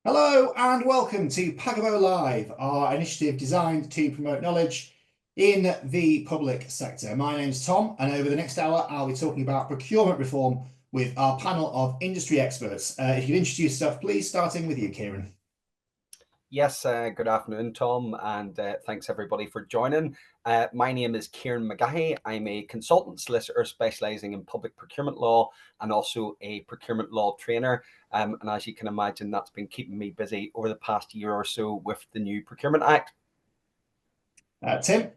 Hello and welcome to Pagabo Live, our initiative designed to promote knowledge in the public sector. My name's Tom, and over the next hour, I'll be talking about procurement reform with our panel of industry experts. If you could introduce yourself, please, starting with you, Kieran. Yes, good afternoon, Tom, and thanks everybody for joining. My name is Kieran McGahey. I'm a consultant solicitor specialising in public procurement law and also a procurement law trainer. And as you can imagine, that's been keeping me busy over the past year or so with the new Procurement Act. Tim.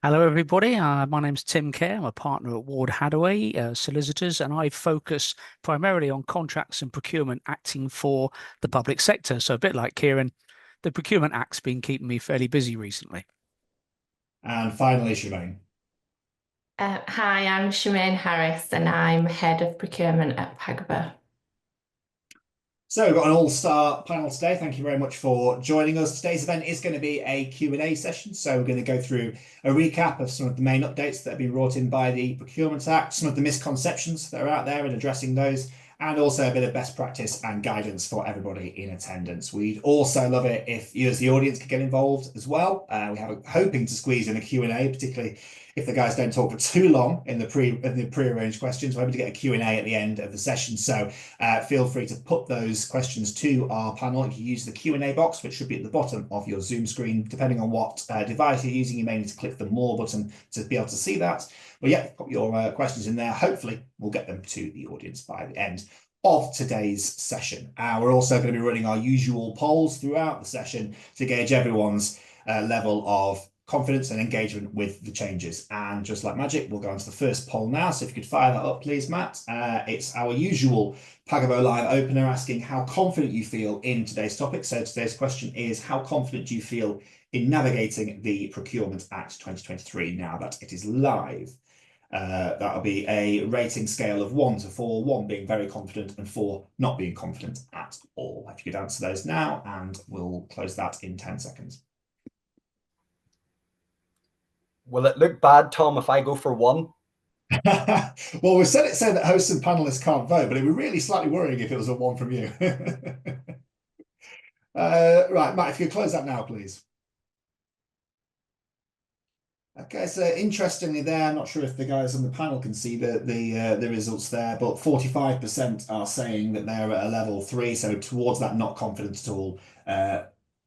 Hello, everybody. My name's Tim Kerr. I'm a partner at Ward Hadaway Solicitors, and I focus primarily on contracts and procurement acting for the public sector. So a bit like Kieran, the Procurement Act's been keeping me fairly busy recently. And finally, Shemaine. Hi, I'm Shemaine Harris, and I'm Head of Procurement at Pagabo. So we've got an all-star panel today. Thank you very much for joining us. Today's event is going to be a Q&A session. So we're going to go through a recap of some of the main updates that have been brought in by the Procurement Act, some of the misconceptions that are out there and addressing those, and also a bit of best practice and guidance for everybody in attendance. We'd also love it if you as the audience could get involved as well. We have hoping to squeeze in a Q&A, particularly if the guys don't talk for too long in the pre-arranged questions. We're able to get a Q&A at the end of the session. So feel free to put those questions to our panel. If you use the Q&A box, which should be at the bottom of your Zoom screen, depending on what device you're using, you may need to click the More button to be able to see that. But yeah, put your questions in there. Hopefully, we'll get them to the audience by the end of today's session. We're also going to be running our usual polls throughout the session to gauge everyone's level of confidence and engagement with the changes. And just like magic, we'll go on to the first poll now. So if you could fire that up, please, Matt. It's our usual Pagabo Live opener asking how confident you feel in today's topic. So today's question is, how confident do you feel in navigating the Procurement Act 2023 now that it is live? That'll be a rating scale of 1 to 4, 1 being very confident and 4 not being confident at all. If you could answer those now, and we'll close that in 10 seconds. Will it look bad, Tom, if I go for 1? Well, we've said it so that hosts and panelists can't vote, but it would be really slightly worrying if it was a 1 from you. Right, Matt, if you could close that now, please. Okay, so interestingly there, I'm not sure if the guys on the panel can see the results there, but 45% are saying that they're at a level 3, so towards that not confident at all,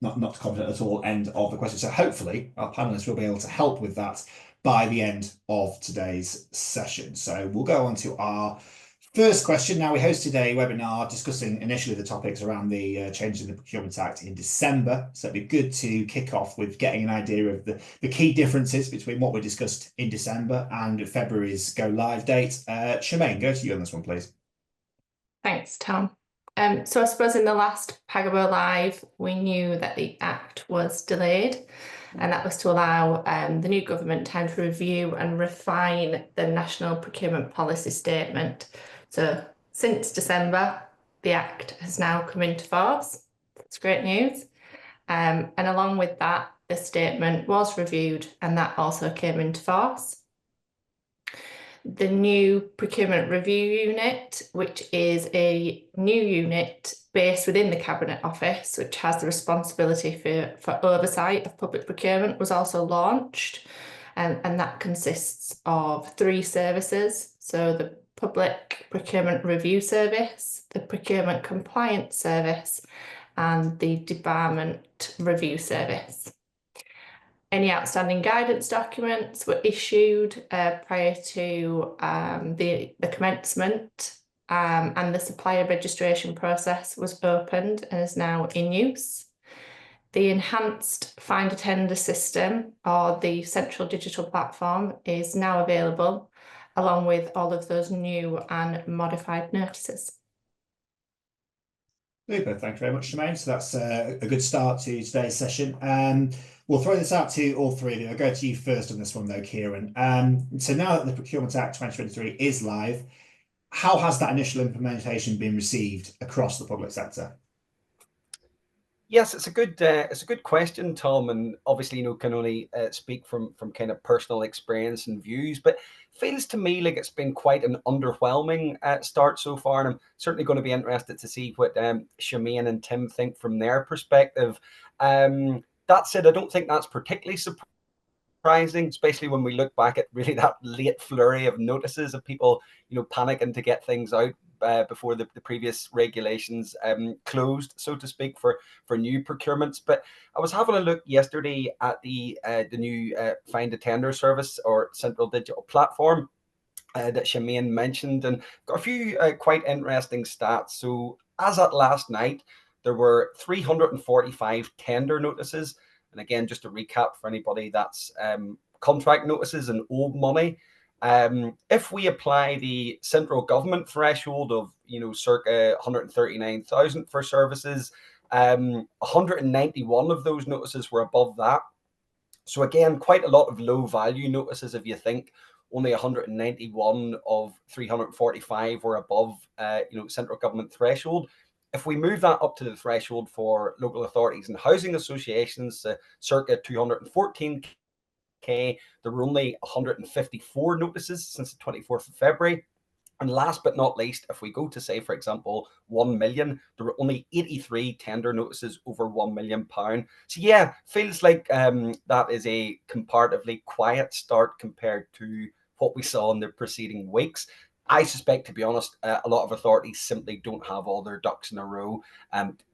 not confident at all end of the question. So hopefully our panelists will be able to help with that by the end of today's session. So we'll go on to our first question. Now, we hosted a webinar discussing initially the topics around the changes in the Procurement Act in December. So it'd be good to kick off with getting an idea of the key differences between what we discussed in December and February's go live date. Shemaine, go to you on this one, please. Thanks, Tom. So I suppose in the last Pagabo Live, we knew that the Act was delayed, and that was to allow the new government time to review and refine the National Procurement Policy Statement. So since December, the Act has now come into force. That's great news. And along with that, the statement was reviewed, and that also came into force. The new Procurement Review Unit, which is a new unit based within the Cabinet Office, which has the responsibility for oversight of public procurement, was also launched. And that consists of 3 services. So the Public Procurement Review Service, the Procurement Compliance Service, and the Debarment Review Service. Any outstanding guidance documents were issued prior to the commencement, and the supplier registration process was opened and is now in use. The enhanced Find a Tender system, or the central digital platform, is now available, along with all of those new and modified notices. Super, thank you very much, Shemaine. So that's a good start to today's session. We'll throw this out to all 3 of you. I'll go to you first on this one, though, Kieran. So now that the Procurement Act 2023 is live, how has that initial implementation been received across the public sector? Yes, it's a good question, Tom, and obviously, can only speak from kind of personal experience and views, but feels to me like it's been quite an underwhelming start so far, and I'm certainly going to be interested to see what Shemaine and Tim think from their perspective. That said, I don't think that's particularly surprising, especially when we look back at really that late flurry of notices of people, panicking to get things out before the previous regulations closed, so to speak, for new procurements. But I was having a look yesterday at the new Find a Tender service or central digital platform that Shemaine mentioned, and got a few quite interesting stats. So as at last night, there were 345 tender notices. And again, just to recap for anybody, that's contract notices and old money. If we apply the central government threshold of, circa 139,000 for services, 191 of those notices were above that. So again, quite a lot of low value notices if you think. Only 191 of 345 were above, central government threshold. If we move that up to the threshold for local authorities and housing associations, circa 214k, there were only 154 notices since the 24th of February. And last but not least, if we go to, say, for example, 1 million, there were only 83 tender notices over £1 million. So yeah, feels like that is a comparatively quiet start compared to what we saw in the preceding weeks. I suspect, to be honest, a lot of authorities simply don't have all their ducks in a row.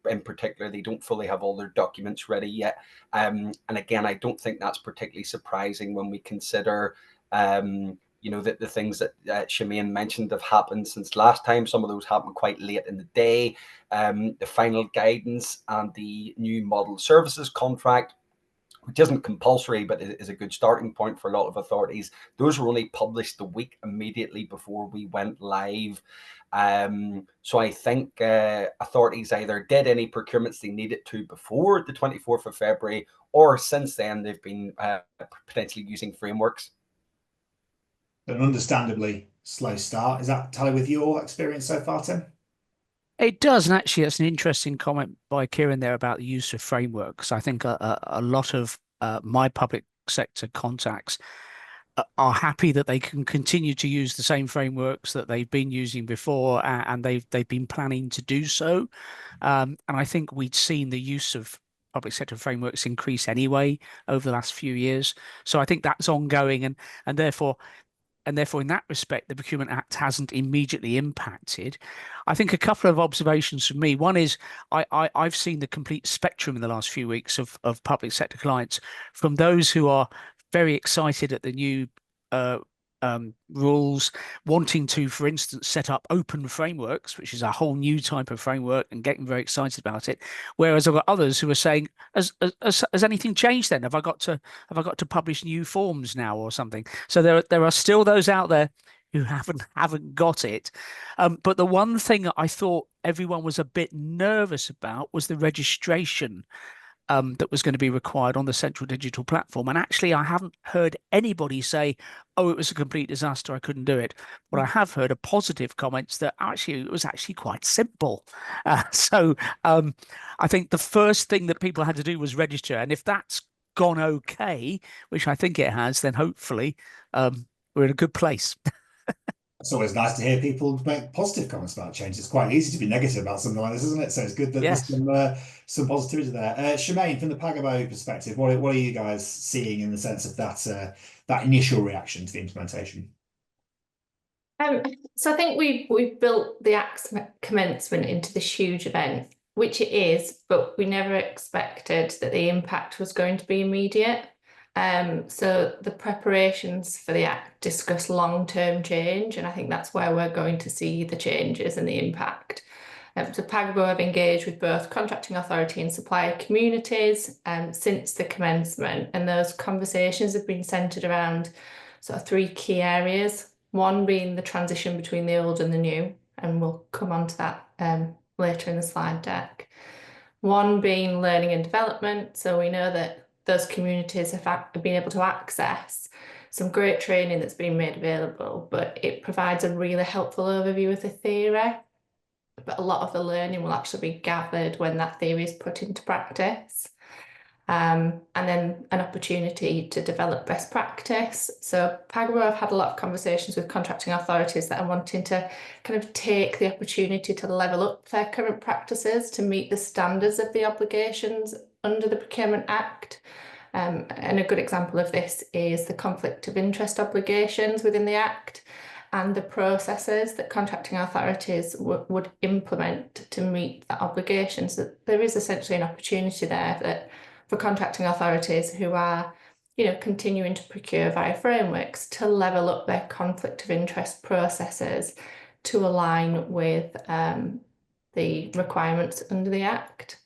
In particular, they don't fully have all their documents ready yet. And again, I don't think that's particularly surprising when we consider the things that Shemaine mentioned have happened since last time. Some of those happened quite late in the day. The final guidance and the new model services contract, which isn't compulsory, but is a good starting point for a lot of authorities. Those were only published the week immediately before we went live. So I think authorities either did any procurements they needed to before the 24th of February, or since then they've been potentially using frameworks. An understandably slow start. Is that tally with your experience so far, Tim? It does, and actually, that's an interesting comment by Kieran there about the use of frameworks. I think a lot of my public sector contacts are happy that they can continue to use the same frameworks that they've been using before, and they've been planning to do so. And I think we'd seen the use of public sector frameworks increase anyway over the last few years. So I think that's ongoing, and therefore, in that respect, the Procurement Act hasn't immediately impacted. I think a couple of observations from me. One is I've seen the complete spectrum in the last few weeks of public sector clients, from those who are very excited at the new rules, wanting to, for instance, set up open frameworks, which is a whole new type of framework, and getting very excited about it. Whereas I've got others who are saying, has anything changed then? Have I got to publish new forms now or something? So there are still those out there who haven't got it. But the one thing that I thought everyone was a bit nervous about was the registration that was going to be required on the central digital platform. And actually, I haven't heard anybody say, oh, it was a complete disaster, I couldn't do it. What I have heard are positive comments that actually it was actually quite simple. So I think the first thing that people had to do was register. And if that's gone okay, which I think it has, then hopefully we're in a good place. It's always nice to hear people make positive comments about change. It's quite easy to be negative about something like this, isn't it? So it's good that there's some positivity there. Shemaine, from the Pagabo perspective, what are you guys seeing in the sense of that initial reaction to the implementation? So I think we built the Act's commencement into this huge event, which it is, but we never expected that the impact was going to be immediate. So the preparations for the Act discuss long-term change, and I think that's where we're going to see the changes and the impact. So Pagabo have engaged with both contracting authority and supplier communities since the commencement, and those conversations have been centred around sort of three key areas. One being the transition between the old and the new, and we'll come on to that later in the slide deck. One being learning and development, so we know that those communities have been able to access some great training that's been made available, but it provides a really helpful overview of the theory. but a lot of the learning will actually be gathered when that theory is put into practice. And then an opportunity to develop best practice. So Pagabo, I've had a lot of conversations with contracting authorities that are wanting to kind of take the opportunity to level up their current practices to meet the standards of the obligations under the Procurement Act. And a good example of this is the conflict of interest obligations within the Act and the processes that contracting authorities would implement to meet that obligation. So there is essentially an opportunity there that for contracting authorities who are, continuing to procure via frameworks to level up their conflict of interest processes to align with the requirements under the Act.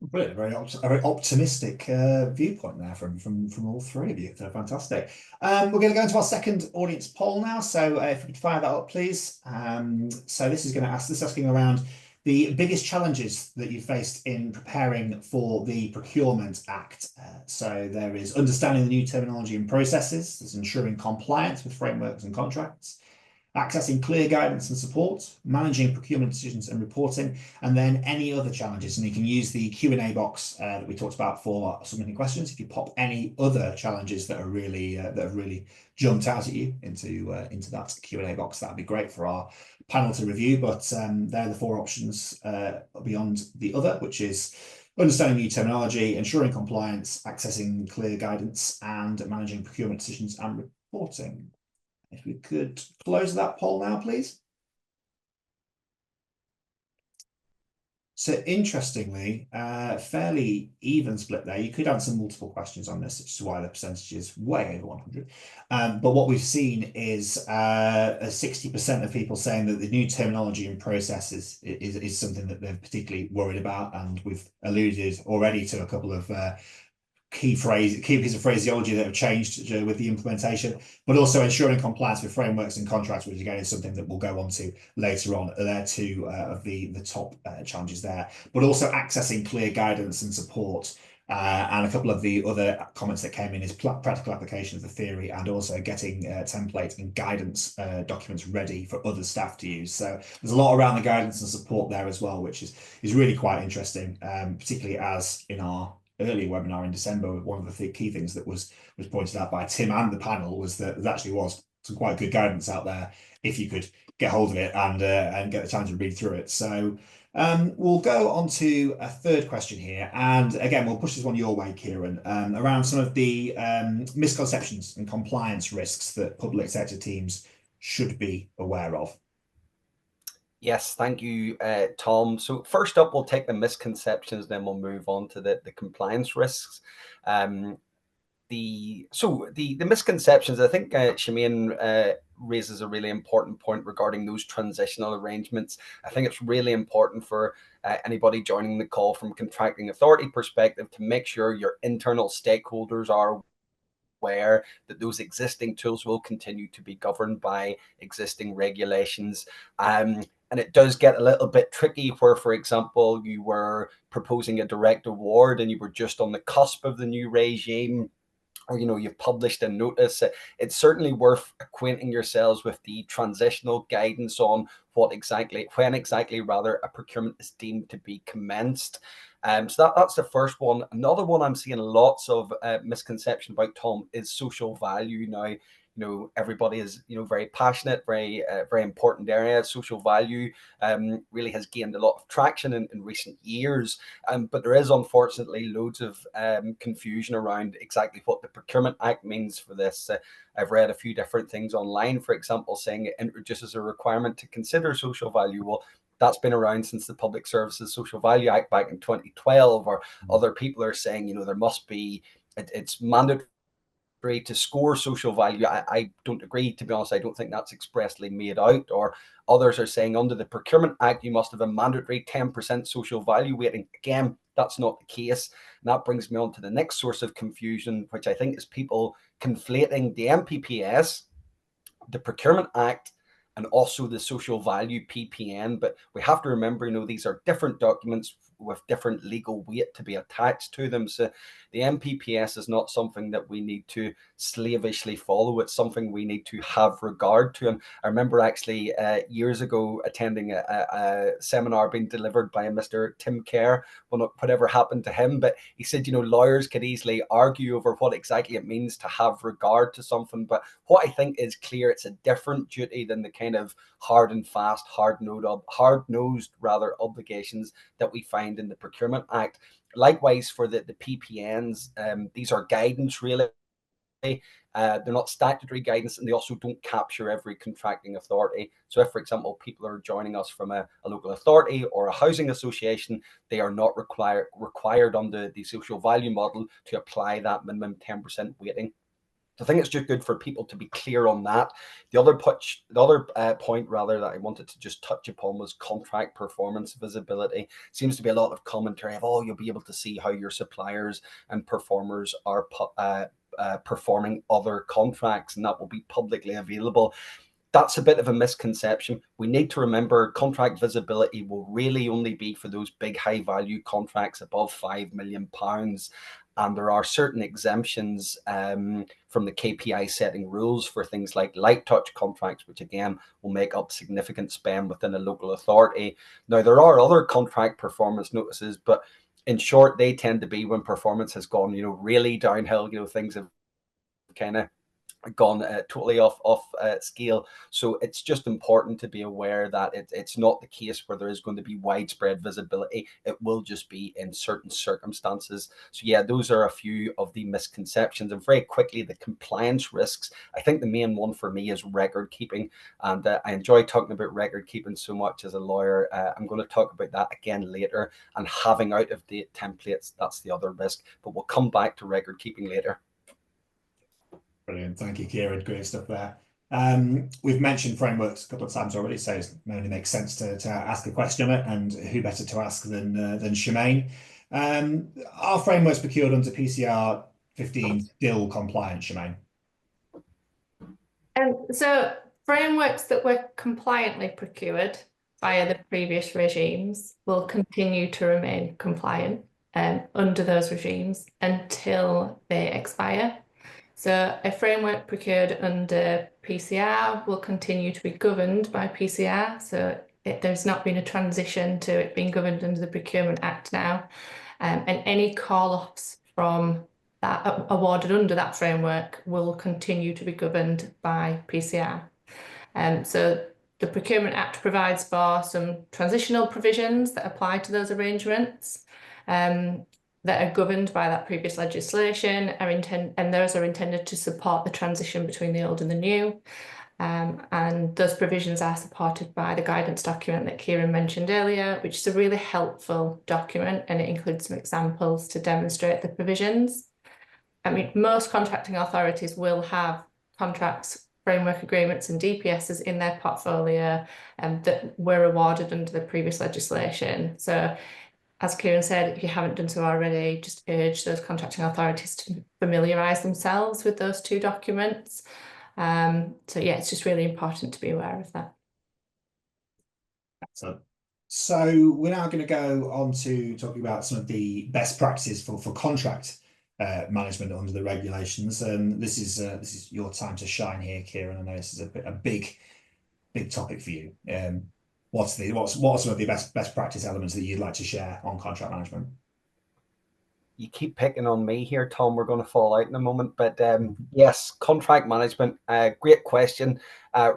Brilliant, very optimistic viewpoint there from all three of you. So fantastic. We're going to go into our second audience poll now. So if we could fire that up, please. So this is asking around the biggest challenges that you faced in preparing for the Procurement Act. So there is understanding the new terminology and processes. There's ensuring compliance with frameworks and contracts, accessing clear guidance and support, managing procurement decisions and reporting, and then any other challenges. And you can use the Q&A box that we talked about for submitting questions. If you pop any other challenges that are really that have really jumped out at you into that Q&A box, that'd be great for our panel to review. But they're the four options beyond the other, which is understanding new terminology, ensuring compliance, accessing clear guidance, and managing procurement decisions and reporting. If we could close that poll now, please. So interestingly, fairly even split there. You could answer multiple questions on this, which is why the percentage is way over 100. But what we've seen is 60% of people saying that the new terminology and processes is something that they're particularly worried about. And we've alluded already to a couple of key piece of phraseology that have changed with the implementation, but also ensuring compliance with frameworks and contracts, which again is something that we'll go on to later on. There two of the top challenges there, but also accessing clear guidance and support. And a couple of the other comments that came in is practical application of the theory and also getting template and guidance documents ready for other staff to use. So there's a lot around the guidance and support there as well, which is really quite interesting, particularly as in our earlier webinar in December, one of the key things that was pointed out by Tim and the panel was that there actually was some quite good guidance out there if you could get hold of it and get the time to read through it. So we'll go on to a third question here, and again we'll push this one your way, Kieran, around some of the misconceptions and compliance risks that public sector teams should be aware of. Yes, thank you, Tom. So first up, we'll take the misconceptions, then we'll move on to the compliance risks. The misconceptions, I think Shemaine raises a really important point regarding those transitional arrangements. I think it's really important for anybody joining the call from contracting authority perspective to make sure your internal stakeholders are aware that those existing tools will continue to be governed by existing regulations. And it does get a little bit tricky where, for example, you were proposing a direct award and you were just on the cusp of the new regime, or you've published a notice. It's certainly worth acquainting yourselves with the transitional guidance on when exactly a procurement is deemed to be commenced. So that's the first one. Another one I'm seeing lots of misconception about, Tom, is social value. Now, everybody is very passionate, very important area. Social value really has gained a lot of traction in recent years, but there is unfortunately loads of confusion around exactly what the Procurement Act means for this. I've read a few different things online, for example, saying it introduces a requirement to consider social value. Well, that's been around since the Public Services Social Value Act back in 2012, or other people are saying, there must be, it's mandatory to score social value. I don't agree, to be honest. I don't think that's expressly made out. Or others are saying under the Procurement Act, you must have a mandatory 10% social value weighting. Again, that's not the case. And that brings me on to the next source of confusion, which I think is people conflating the MPPS, the Procurement Act, and also the social value PPN. But we have to remember, these are different documents with different legal weight to be attached to them. So the MPPS is not something that we need to slavishly follow. It's something we need to have regard to. And I remember actually years ago attending a seminar being delivered by a Mr. Tim Kerr, well, whatever happened to him, but he said, lawyers could easily argue over what exactly it means to have regard to something. But what I think is clear, it's a different duty than the kind of hard and fast, hard-nosed obligations that we find in the Procurement Act. Likewise for the PPNs, these are guidance really. They're not statutory guidance, and they also don't capture every contracting authority. So if, for example, people are joining us from a local authority or a housing association, they are not required under the social value model to apply that minimum 10% weighting. So I think it's just good for people to be clear on that. The other point rather that I wanted to just touch upon was contract performance visibility. Seems to be a lot of commentary of, you'll be able to see how your suppliers and performers are performing other contracts, and that will be publicly available. That's a bit of a misconception. We need to remember contract visibility will really only be for those big high value contracts above £5 million. And there are certain exemptions from the KPI setting rules for things like light touch contracts, which again will make up significant spend within a local authority. Now, there are other contract performance notices, but in short, they tend to be when performance has gone, really downhill, things have kind of gone totally off scale. So it's just important to be aware that it's not the case where there is going to be widespread visibility. It will just be in certain circumstances. So yeah, those are a few of the misconceptions. And very quickly, the compliance risks. I think the main one for me is record keeping, and I enjoy talking about record keeping so much as a lawyer. I'm going to talk about that again later, and having out of date templates, that's the other risk, but we'll come back to record keeping later. Brilliant. Thank you, Kieran. Great stuff there. We've mentioned frameworks a couple of times already, so it only makes sense to ask a question on it, and who better to ask than Shemaine. Are frameworks procured under PCR 15 still compliant, Shemaine? So frameworks that were compliantly procured via the previous regimes will continue to remain compliant under those regimes until they expire. So a framework procured under PCR will continue to be governed by PCR. So there's not been a transition to it being governed under the Procurement Act now. And any call-offs from that awarded under that framework will continue to be governed by PCR. So the Procurement Act provides for some transitional provisions that apply to those arrangements that are governed by that previous legislation, and those are intended to support the transition between the old and the new. And those provisions are supported by the guidance document that Kieran mentioned earlier, which is a really helpful document, and it includes some examples to demonstrate the provisions. I mean, most contracting authorities will have contracts, framework agreements and DPSs in their portfolio that were awarded under the previous legislation. So as Kieran said, if you haven't done so already, just urge those contracting authorities to familiarise themselves with those two documents. So yeah, it's just really important to be aware of that. Excellent. So we're now going to go on to talking about some of the best practices for contract management under the regulations. This is your time to shine here, Kieran. I know this is a big topic for you. What are some of the best practice elements that you'd like to share on contract management? You keep picking on me here, Tom. We're going to fall out in a moment, but yes, contract management. Great question.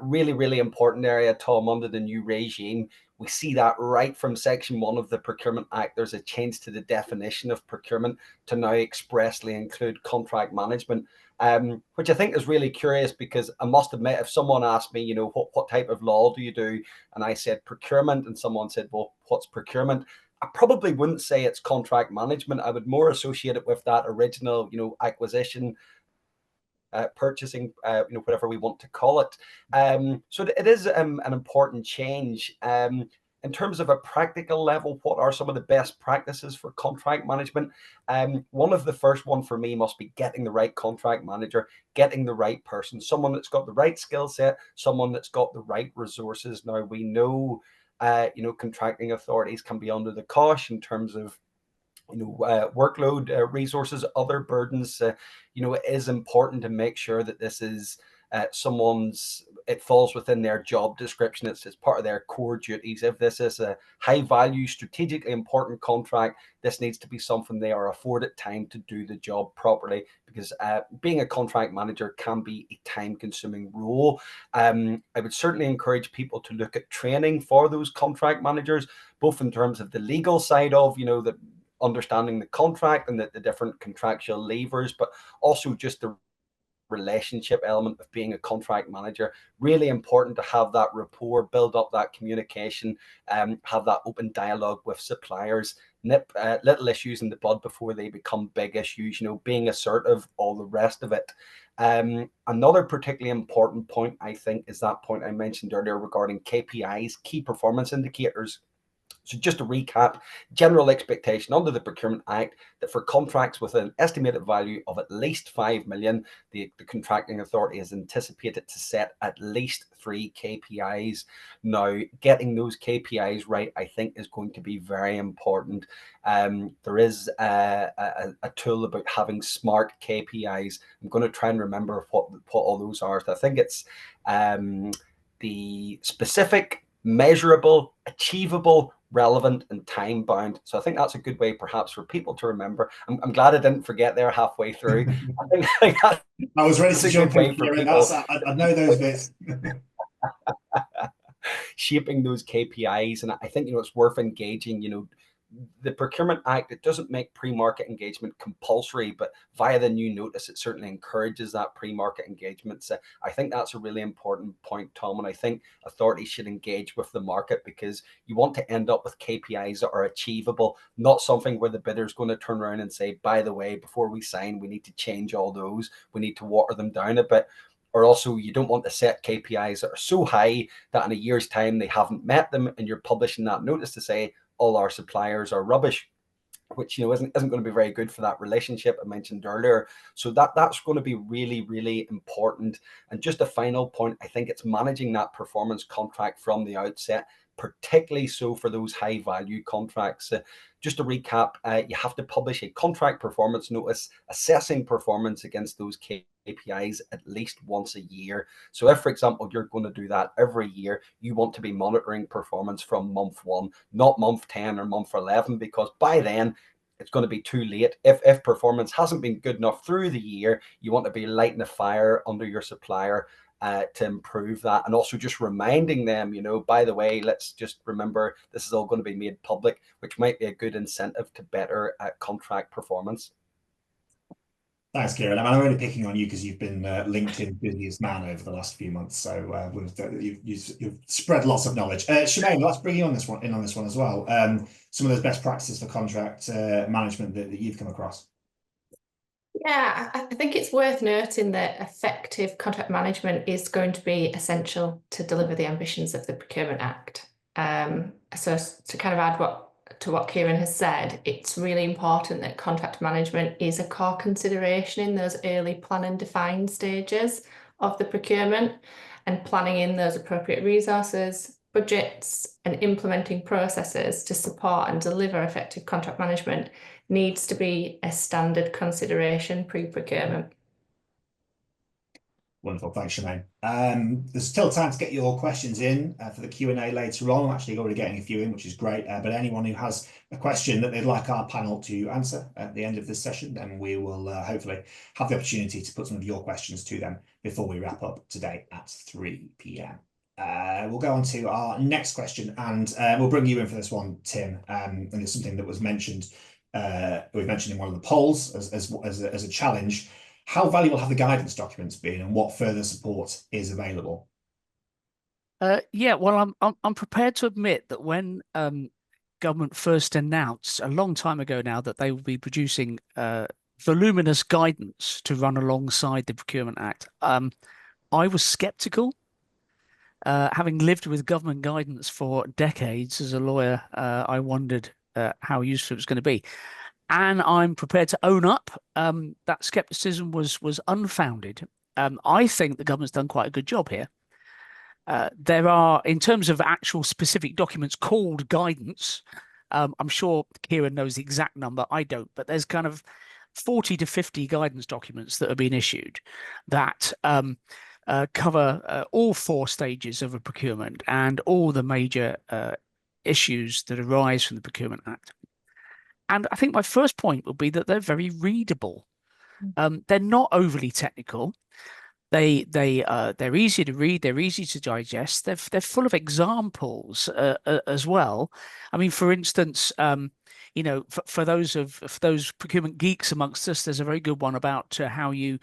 Really, really important area, Tom. Under the new regime, we see that right from Section 1 of the Procurement Act. There's a change to the definition of procurement to now expressly include contract management. Which I think is really curious, because I must admit, if someone asked me, what type of law do you do? And I said procurement, and someone said, well, what's procurement? I probably wouldn't say it's contract management. I would more associate it with that original, acquisition, purchasing, whatever we want to call it. So it is an important change. In terms of a practical level, what are some of the best practices for contract management? One of the first one for me must be getting the right contract manager, getting the right person, someone that's got the right skill set, someone that's got the right resources. Now, we know contracting authorities can be under the cosh in terms of workload, resources, other burdens. It is important to make sure that this is it falls within their job description. It's part of their core duties. If this is a high value, strategically important contract, this needs to be something they are afforded time to do the job properly, because being a contract manager can be a time consuming role. I would certainly encourage people to look at training for those contract managers, both in terms of the legal side of, the understanding the contract and the different contractual levers, but also just the relationship element of being a contract manager. Really important to have that rapport, build up that communication, have that open dialogue with suppliers, nip little issues in the bud before they become big issues, being assertive, all the rest of it. Another particularly important point, I think, is that point I mentioned earlier regarding KPIs, key performance indicators. So just to recap, general expectation under the Procurement Act that for contracts with an estimated value of at least 5 million, the contracting authority is anticipated to set at least 3 KPIs. Now, getting those KPIs right, I think, is going to be very important. There is a tool about having smart KPIs. I'm going to try and remember what all those are. So I think it's the specific, measurable, achievable, relevant, and time bound. So I think that's a good way perhaps for people to remember. I'm glad I didn't forget there halfway through. I think I was ready to jump in for here. I know those bits. Shaping those KPIs, and I think it's worth engaging. The Procurement Act, it doesn't make pre-market engagement compulsory, but via the new notice, it certainly encourages that pre-market engagement. So I think that's a really important point, Tom, and I think authorities should engage with the market, because you want to end up with KPIs that are achievable, not something where the bidder's going to turn around and say, by the way, before we sign, we need to change all those, we need to water them down a bit. Or also, you don't want to set KPIs that are so high that in a year's time they haven't met them, and you're publishing that notice to say all our suppliers are rubbish, which isn't going to be very good for that relationship I mentioned earlier. So that's going to be really, really important. And just a final point, I think it's managing that performance contract from the outset, particularly so for those high value contracts. Just to recap, you have to publish a contract performance notice assessing performance against those KPIs at least once a year. So if, for example, you're going to do that every year, you want to be monitoring performance from month 1, not month 10 or month 11, because by then it's going to be too late. If performance hasn't been good enough through the year, you want to be lighting a fire under your supplier to improve that, and also just reminding them, by the way, let's just remember this is all going to be made public, which might be a good incentive to better contract performance. Thanks, Kieran. I'm only picking on you because you've been LinkedIn busiest man over the last few months, so you've spread lots of knowledge. Shemaine, let's bring you on this one as well. Some of those best practices for contract management that you've come across. Yeah, I think it's worth noting that effective contract management is going to be essential to deliver the ambitions of the Procurement Act. So to kind of add to what Kieran has said, it's really important that contract management is a core consideration in those early plan and define stages of the procurement, and planning in those appropriate resources, budgets, and implementing processes to support and deliver effective contract management needs to be a standard consideration pre-procurement. Wonderful, thanks, Shemaine. There's still time to get your questions in for the Q&A later on. I'm actually already getting a few in, which is great. But anyone who has a question that they'd like our panel to answer at the end of this session, then we will hopefully have the opportunity to put some of your questions to them before we wrap up today at 3 p.m. We'll go on to our next question, and we'll bring you in for this one, Tim. And it's something that was mentioned. We've mentioned in one of the polls as a challenge. How valuable have the guidance documents been, and what further support is available? Yeah, well, I'm prepared to admit that when government first announced a long time ago now that they will be producing voluminous guidance to run alongside the Procurement Act, I was skeptical. Having lived with government guidance for decades as a lawyer, I wondered how useful it was going to be. And I'm prepared to own up that skepticism was unfounded. I think the government's done quite a good job here. there are, in terms of actual specific documents called guidance, I'm sure Kieran knows the exact number. I don't, but there's kind of 40 to 50 guidance documents that have been issued that cover all 4 stages of a procurement and all the major issues that arise from the Procurement Act. And I think my first point would be that they're very readable. They're not overly technical. They're easy to read. They're easy to digest. They're full of examples as well. I mean, for instance, you know, for those procurement geeks amongst us, there's a very good one about how you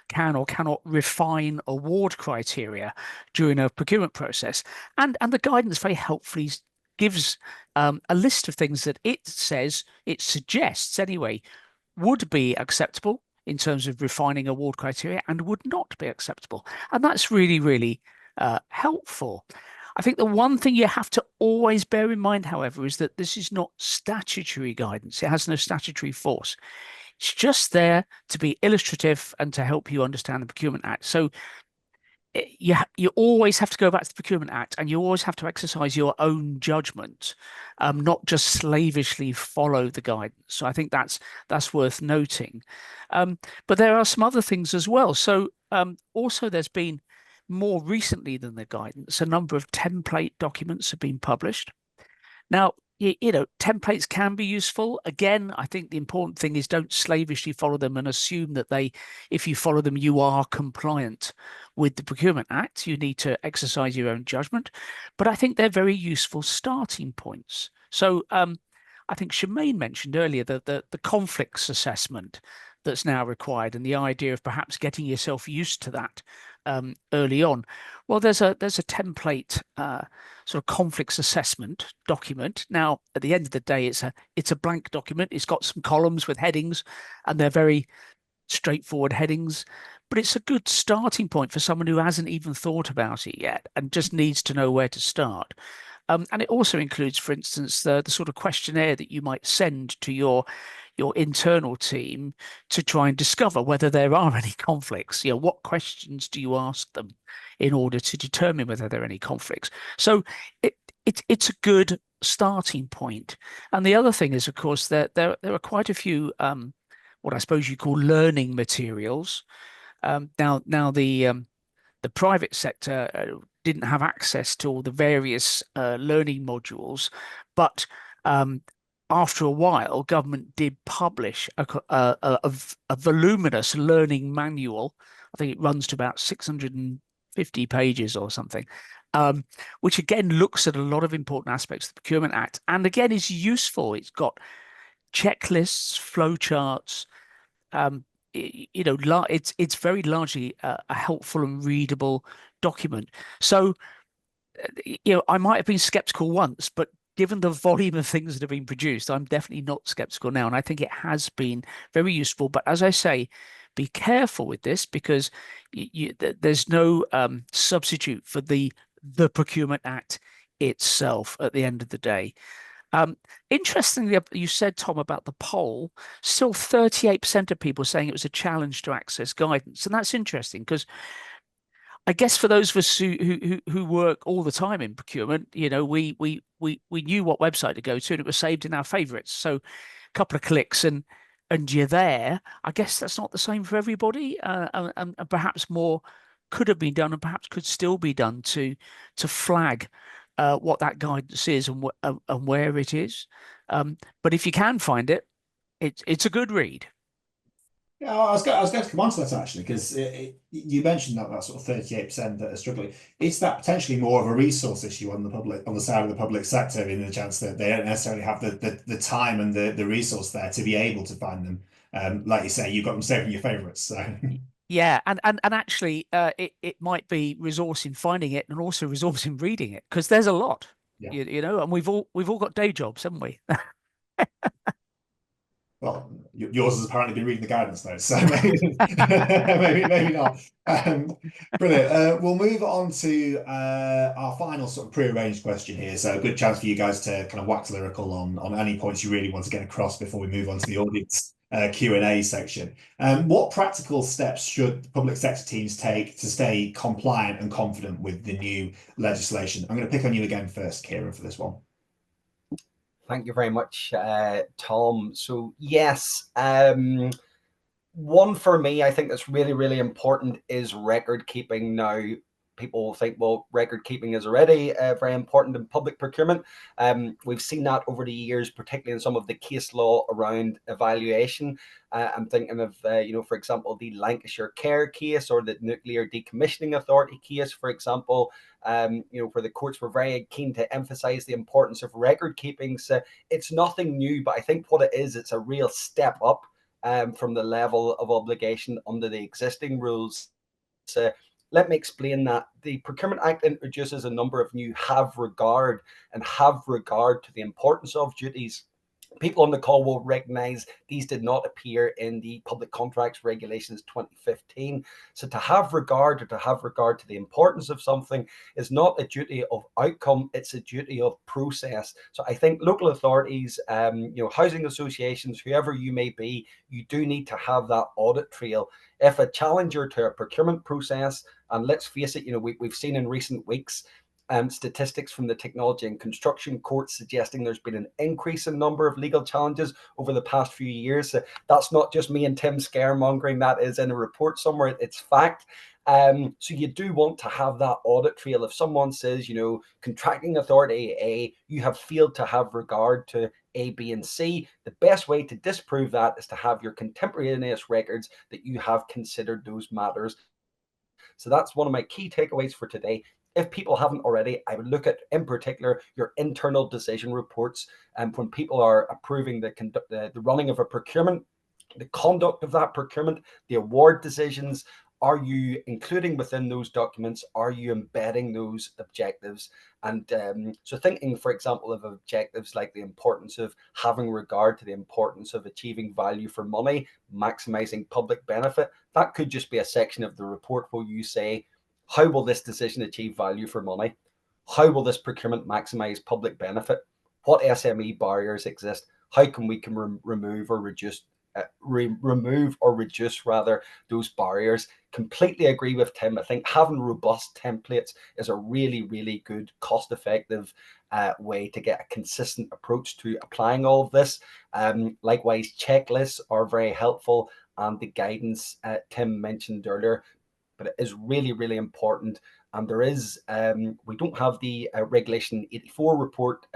can or cannot refine award criteria during a procurement process, and the guidance very helpfully gives a list of things that it suggests anyway would be acceptable in terms of refining award criteria and would not be acceptable. And that's really, really helpful. I think the one thing you have to always bear in mind, however, is that this is not statutory guidance. It has no statutory force. It's just there to be illustrative and to help you understand the Procurement Act. So you always have to go back to the Procurement Act, and you always have to exercise your own judgment, not just slavishly follow the guidance. So I think that's worth noting. But there are some other things as well. So also there's been, more recently than the guidance, a number of template documents have been published. Now, you know, templates can be useful. Again, I think the important thing is don't slavishly follow them and assume that if you follow them, you are compliant with the Procurement Act. You need to exercise your own judgment. But I think they're very useful starting points. So I think Shemaine mentioned earlier the conflicts assessment that's now required, and the idea of perhaps getting yourself used to that early on. Well, there's a template sort of conflicts assessment document. Now, at the end of the day, it's a blank document. It's got some columns with headings, and they're very straightforward headings. But it's a good starting point for someone who hasn't even thought about it yet and just needs to know where to start. And it also includes, for instance, the sort of questionnaire that you might send to your internal team to try and discover whether there are any conflicts. You know, what questions do you ask them in order to determine whether there are any conflicts? So it's a good starting point. And the other thing is, of course, that there are quite a few what I suppose you call learning materials. Now the private sector didn't have access to all the various learning modules, but after a while, government did publish a voluminous learning manual. I think it runs to about 650 pages or something, which again looks at a lot of important aspects of the Procurement Act, and again is useful. It's got checklists, flowcharts. You know, it's very largely a helpful and readable document. So, you know, I might have been skeptical once, but given the volume of things that have been produced, I'm definitely not skeptical now. And I think it has been very useful. But as I say, be careful with this, because there's no substitute for the Procurement Act itself at the end of the day. Interestingly, you said, Tom, about the poll, still 38% of people saying it was a challenge to access guidance. And that's interesting, because I guess for those of us who work all the time in procurement, you know, we knew what website to go to, and it was saved in our favorites. So a couple of clicks and you're there. I guess that's not the same for everybody, and perhaps more could have been done, and perhaps could still be done to flag what that guidance is and where it is. But if you can find it, it's a good read. Yeah, I was going to come on to that actually, because you mentioned that sort of 38% that are struggling. Is that potentially more of a resource issue on the side of the public sector, in the chance that they don't necessarily have the time and the resource there to be able to find them? Like you say, you've got them saved in your favourites. So. Yeah, and actually, it might be resource in finding it and also resource in reading it, because there's a lot. Yeah. You know, and we've all got day jobs, haven't we? Well, yours has apparently been reading the guidance notes, so maybe not. Brilliant. We'll move on to our final sort of pre-arranged question here. So a good chance for you guys to kind of wax lyrical on any points you really want to get across before we move on to the audience Q&A section. What practical steps should public sector teams take to stay compliant and confident with the new legislation? I'm going to pick on you again first, Kieran, for this one. Thank you very much, Tom. So yes, one for me, I think that's really, really important is record keeping. Now, people think, well, record keeping is already very important in public procurement. We've seen that over the years, particularly in some of the case law around evaluation. I'm thinking of, for example, the Lancashire Care case or the Nuclear Decommissioning Authority case, for example, where the courts were very keen to emphasize the importance of record keeping. So it's nothing new, but I think what it is, it's a real step up from the level of obligation under the existing rules. So let me explain that. The Procurement Act introduces a number of new have regard to the importance of duties. People on the call will recognize these did not appear in the Public Contracts Regulations 2015. So to have regard or to have regard to the importance of something is not a duty of outcome, it's a duty of process. So I think local authorities, housing associations, whoever you may be, you do need to have that audit trail. If a challenger to a procurement process, and let's face it, we've seen in recent weeks statistics from the Technology and Construction Court suggesting there's been an increase in number of legal challenges over the past few years. That's not just me and Tim scaremongering, that is in a report somewhere, it's fact. So you do want to have that audit trail. If someone says, contracting authority A, you have failed to have regard to A, B, and C, the best way to disprove that is to have your contemporaneous records that you have considered those matters. So that's one of my key takeaways for today. If people haven't already, I would look at, in particular, your internal decision reports. And when people are approving the running of a procurement, the conduct of that procurement, the award decisions, are you including within those documents? Are you embedding those objectives? And so thinking, for example, of objectives like the importance of having regard to the importance of achieving value for money, maximizing public benefit, that could just be a section of the report where you say, how will this decision achieve value for money? How will this procurement maximize public benefit? What SME barriers exist? How can we remove or reduce those barriers? Completely agree with Tim. I think having robust templates is a really, really good, cost-effective way to get a consistent approach to applying all of this. Likewise, checklists are very helpful, and the guidance Tim mentioned earlier, but it is really, really important. And there is, we don't have the Regulation 84 report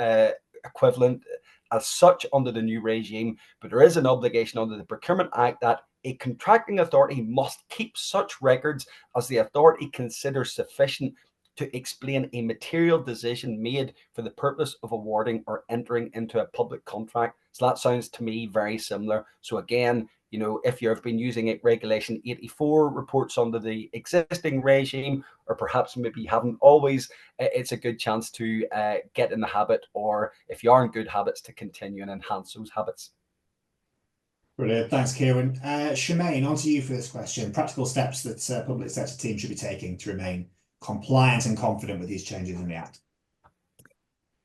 equivalent as such under the new regime, but there is an obligation under the Procurement Act that a contracting authority must keep such records as the authority considers sufficient to explain a material decision made for the purpose of awarding or entering into a public contract. So that sounds to me very similar. So again, if you have been using Regulation 84 reports under the existing regime, or perhaps maybe you haven't always, it's a good chance to get in the habit, or if you are in good habits, to continue and enhance those habits. Brilliant. Thanks, Kieran. Shemaine, on to you for this question. Practical steps that public sector teams should be taking to remain compliant and confident with these changes in the Act.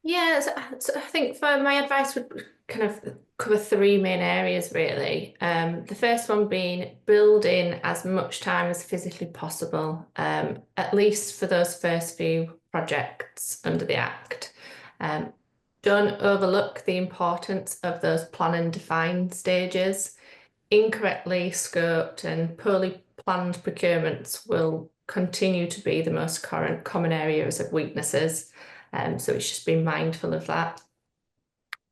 Yeah, so I think for my advice would kind of cover three main areas, really. The first one being build in as much time as physically possible, at least for those first few projects under the Act. Don't overlook the importance of those plan and define stages. Incorrectly scoped and poorly planned procurements will continue to be the most common areas of weaknesses. So it's just being mindful of that.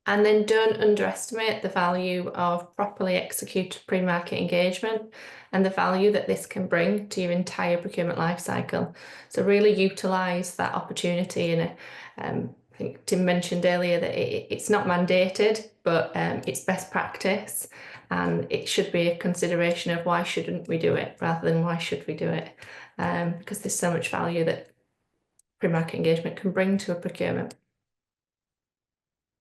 And then don't underestimate the value of properly executed pre-market engagement and the value that this can bring to your entire procurement lifecycle. So really utilise that opportunity. And I think Tim mentioned earlier that it's not mandated, but it's best practice. And it should be a consideration of why shouldn't we do it rather than why should we do it? Because there's so much value that pre-market engagement can bring to a procurement.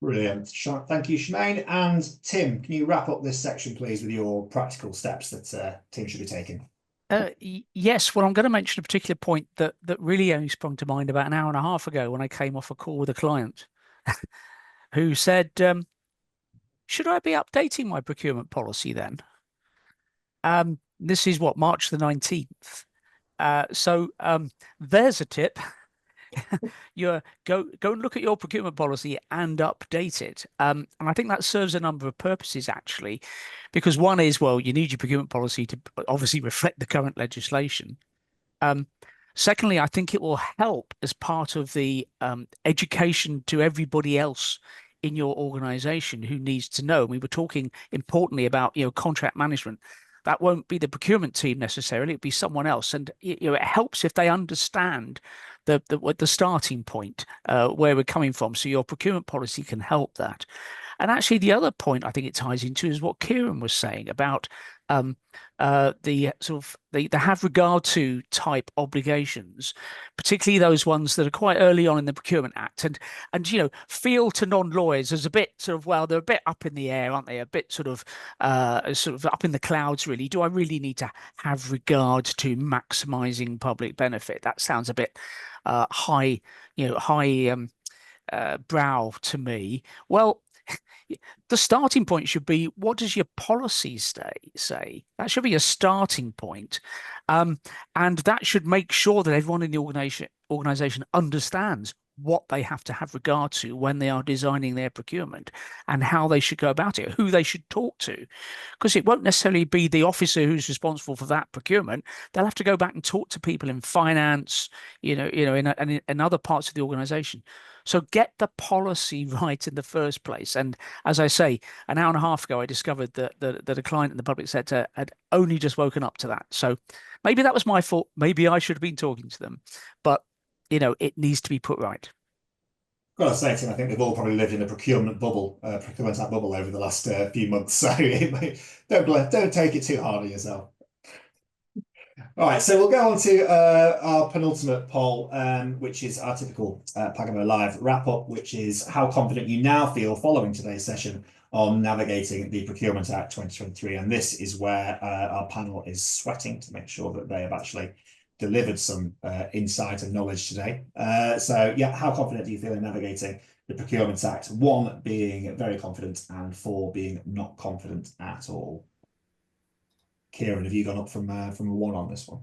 Brilliant. Thank you, Shemaine. And Tim, can you wrap up this section, please, with your practical steps that teams should be taking? Yes, well, I'm going to mention a particular point that really only sprung to mind about an hour and a half ago when I came off a call with a client who said, should I be updating my procurement policy then? This is what, March the 19th. So there's a tip. Go and look at your procurement policy and update it. And I think that serves a number of purposes actually, because one is, well, you need your procurement policy to obviously reflect the current legislation. Secondly, I think it will help as part of the education to everybody else in your organization who needs to know. We were talking importantly about, contract management. That won't be the procurement team necessarily, it'll be someone else. And it helps if they understand the starting point, where we're coming from. So your procurement policy can help that. And actually, the other point I think it ties into is what Kieran was saying about the sort of the have regard to type obligations, particularly those ones that are quite early on in the Procurement Act, and feel to non-lawyers as a bit sort of, well, they're a bit up in the air, aren't they? A bit sort of up in the clouds, really. Do I really need to have regard to maximizing public benefit? That sounds a bit high brow to me. Well, the starting point should be, what does your policy say? That should be a starting point. And that should make sure that everyone in the organization understands what they have to have regard to when they are designing their procurement and how they should go about it, who they should talk to. Because it won't necessarily be the officer who's responsible for that procurement. They'll have to go back and talk to people in finance, in other parts of the organization. So get the policy right in the first place. And as I say, an hour and a half ago, I discovered that a client in the public sector had only just woken up to that. So maybe that was my fault. Maybe I should have been talking to them. But, it needs to be put right. Got to say, Tim, I think we've all probably lived in a procurement act bubble over the last few months. So don't take it too hard on yourself. All right, so we'll go on to our penultimate poll, which is our typical Pagabo Live wrap-up, which is how confident you now feel following today's session on navigating the Procurement Act 2023. And this is where our panel is sweating to make sure that they have actually delivered some insight and knowledge today. So yeah, how confident do you feel in navigating the Procurement Act? 1 being very confident and 4 being not confident at all. Kieran, have you gone up from a 1 on this one?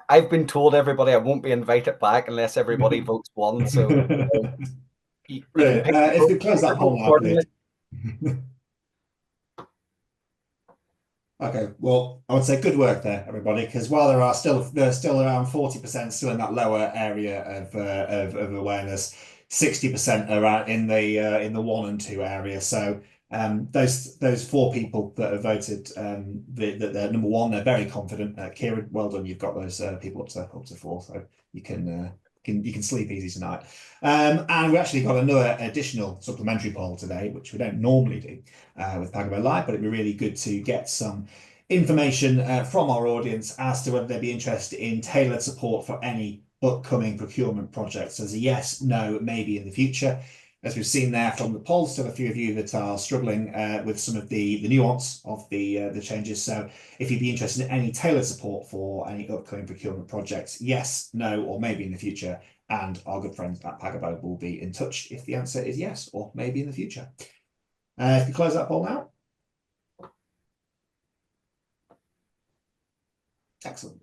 I've been told, everybody, I won't be invited back unless everybody votes 1. So you if we close that poll now, please. Okay, well, I would say good work there, everybody, because while there's still around 40% still in that lower area of awareness, 60% are out in the 1 and 2 area. So those 4 people that have voted that they're number 1, they're very confident. Kieran, well done, you've got those people up to 4, so you can sleep easy tonight. And we actually got another additional supplementary poll today, which we don't normally do with Pagabo Live, but it'd be really good to get some information from our audience as to whether they'd be interested in tailored support for any upcoming procurement projects. As a yes, no, maybe in the future. As we've seen there from the polls, still a few of you that are struggling with some of the nuance of the changes. So if you'd be interested in any tailored support for any upcoming procurement projects, yes, no, or maybe in the future, and our good friends at Pagabo will be in touch if the answer is yes, or maybe in the future. If you close that poll now. Excellent.